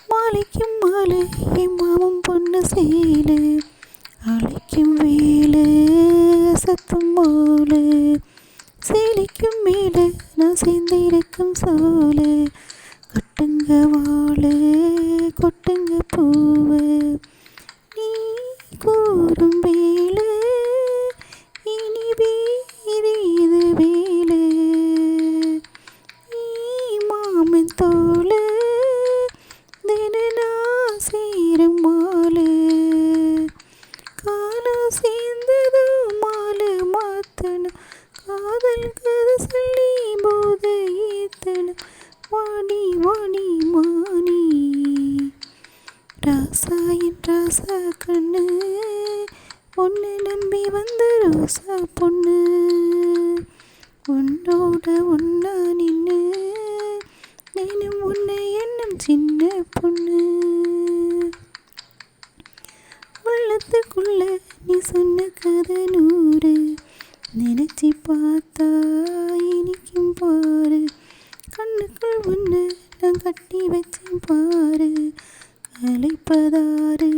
மாலைக்கும் மாலை என் மாமன் பொண்ணு சேலு அழைக்கும் வேலு சத்தும் மாலு சேலைக்கும் மேலே நான் சேர்ந்திருக்கும் சோலு கட்டுங்க வாழு கொட்டுங்க பூவு நீ கூறும் வேலு இனி வீதி இது வேலு நீ மாமன் தோளு தினா சேரும் மாலு காலம் சேர்ந்ததோ மாலு மாத்தணும் காதல் கதை சொல்லி போத ஏத்தணும் வாணி வாணி மாணி ராசா என் ராசா கண்ணு ஒன்று நம்பி வந்த ரோசா பொண்ணு உன்னோட ஒன்னா நின்று தினம் உன்னை எண்ணம் சின்ன பொண்ணு உள்ளத்துக்குள்ள நீ சொன்ன கதை 100 நினைச்சி பார்த்தா இனிக்கும் பாரு கண்ணுக்குள் ஒன்று நான் கட்டி வச்சேன் பாரு அழைப்பதாரு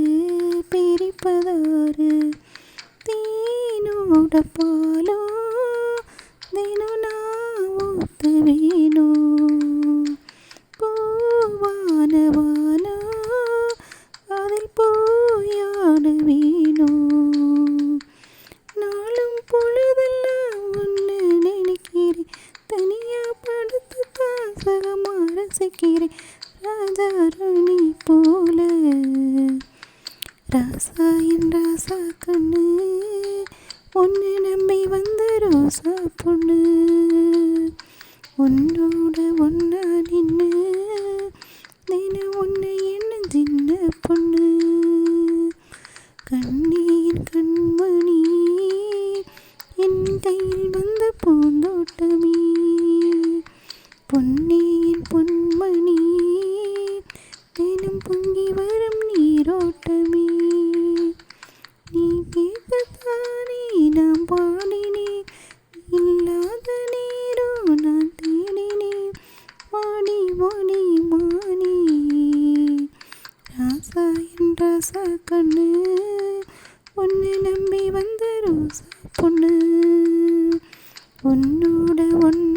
பிரிப்பதாரு தேனோட பாலோ தினம் நான் ஊத்த வேணும் பூவான வானோ அதில் பூயான வேணும் நாளும் பொழுதெல்லாம் ஒன்று நினைக்கிறேன் தனியா படுத்து தான் சகமா ரசிக்கிறேன் ராஜா ராணி போல ராசா என் ராசா கண்ணு ஒன்று நம்பி வந்த ரோசா பொண்ணு உன்னோட ஒன்னா நின்று தினம் உன்னை என்ன சின்ன பொண்ணு கண்ணீர் கண்மணி என் கையில் வந்த பூந்தோட்டமே பொன்னியின் பொன்மணி தினம் பொங்கி வரும் நீரோட்டமே நீ கேட்கத்தானே நான் பாடினேன் இல்லாத நீரோ நான் தேடினேன் வாணி வாணி மாணி ராசா என் ராசா கண்ணு ஒன்று நம்பி வந்த ரோசா பொண்ணு உன்னோட ஒன்று